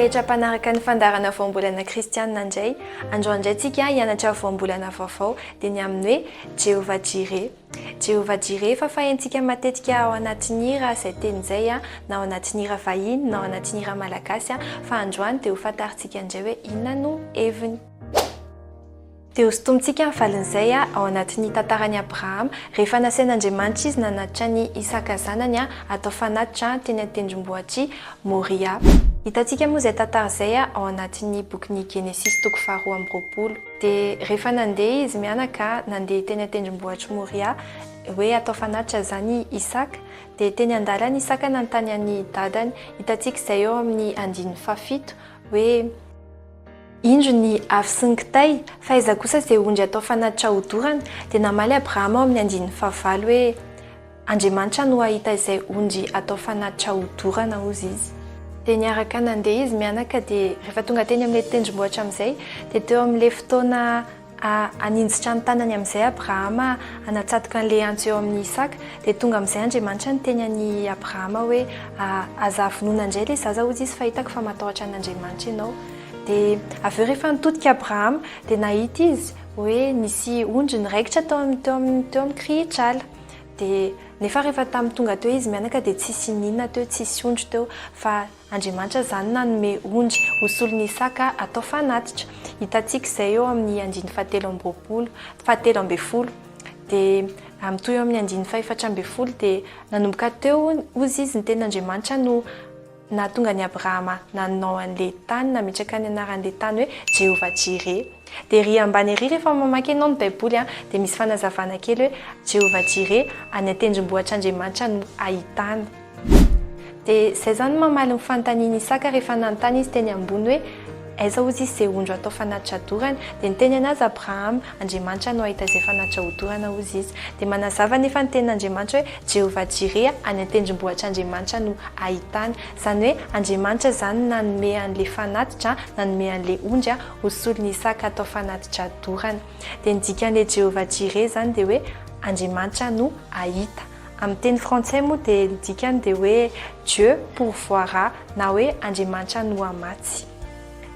rehetra mpanaraka ny fandarana voambolana kristianina indray androany indray tsika hianatra voambolana vaovao dia ny amin'ny hoe Jéhovah Jireh. Jéhovah Jireh efa fahaitsika matetika ao anatin'ny hira izay teny izay na ao anatin'ny hira vahiny na ao anatin'ny hira malagasy fa androany dia ho fantaritsika indray hoe inona no heviny. Dia hosintomitsika ny valin'izay ao anatin'ny tantaran'i Abraham rehefa nasain'Andriamanitra izy nanatitra ny Isaka zanany atao fanatitra teny an-tendrombohitry Moria. Hitantsika moa izay tantara izay ao anatin'ny bokin'ny Genesis toko faharoa amby roapolo. Dia rehefa nandeha izy mianaka nandeha teny an-tendrombohitry Moria hoe atao fanatitra zany Isaka dia teny an-dalana Isaka nanontany an'ny dadany. Hitantsika izay eo amin'ny andininy fahafito hoe indro ny afy sy ny kitay fa iza kosa izay ondry atao fanatitra hodorana dia namaly Abrahama ao amin'ny andininy fahavalo hoe Andriamanitra no ahita izay ondry atao fanatitra hodorana hozy izy. Dia niaraka nandeha izy mianaka dia rehefa tonga teny amin'ilay tendrombohitra amin'izay dia teo amin'ilay fotoana aninjitra ny tanany amin'izay Abrahama anatsatoka an'ilay antso eo amin'ny Isaka dia tonga amin'izay Andriamanitra ny teny an'i Abrahama hoe aza finoana indray ilay zaza hozy izy fa hitako fa matahotra an'Andriamanitra ianao. Dia avy eo rehefa nitodika Abraham dia nahita izy hoe nisy ondry niraikitra teo amin'ny krihitr'ala. Dia nefa rehefa tamin'ny tonga teo izy mianaka dia tsisy ninona teo, tsisy ondry teo fa Andriamanitra zany nanome ondry ho solon'i Isaka atao fanatitra. Hitantsika izay eo amin'ny andininy fahatelo ambin'ny folo dia mitohy eo amin'ny andininy fahaefatra ambin'ny folo dia nanomboka teo hozy izy ny tenin'Andriamanitra no nahatonga ny Abrahama nanao an'ilay tany nametraka ny anaran'ilay tany hoe Jéhovah Jireh. Dia ry ambany ery rehefa mamaky ianao ny baiboly dia misy fanazavana kely hoe Jéhovah Jireh any an-tendrombohitr'Andriamanitra no ahitana. Dia izay zany mamaly ny fanontanian'i Isaka rehefa nanontany izy teny ambony hoe aiza hozy izy izay ondry atao fanatitra hodorana dia niteny anazy Abraham Andriamanitra no ahita izay fanatitra hodorana hozy izy. Dia manazava nefa ny tenin'Andriamanitra hoe Jéhovah Jireh any an-tendrombohitr'Andriamanitra no ahitana. Izany hoe Andriamanitra zany nanome an'ilay fanatitra nanome an'ilay ondry ho solon'i Isaka atao fanatitra hodorana. Dia ny dikan'ilay Jéhovah Jireh zany dia hoe Andriamanitra no ahita. Amin'ny teny frantsay moa dia ny dikany dia hoe Dieu pourvoira na hoe Andriamanitra no hamatsy.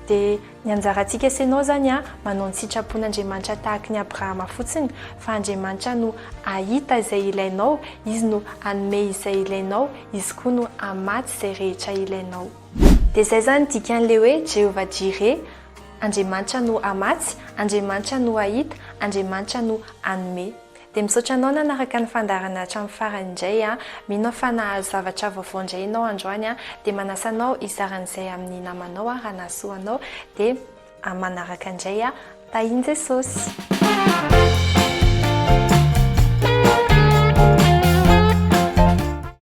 Dia ny anjarantsika ianao zany manao ny sitrapon'Andriamanitra tahaka ny Abrahama fotsiny fa Andriamanitra no ahita izay ilainao, izy no hanome izay ilainao, izy koa no hamatsy izay rehetra ilainao. Dia izay zany dikan'ilay hoe Jéhovah Jireh, Andriamanitra no hamatsy, Andriamanitra no ahita, Andriamanitra no hanome. Dia misaotra anao nanaraka ny fandarana hatramin'ny farany indray mino fa nahazo zavatra vaovao indray ianao androany dia manasa anao hizaran'izay amin'ny namanao raha nahasoa anao dia manaraka indray tahiny Jesosy.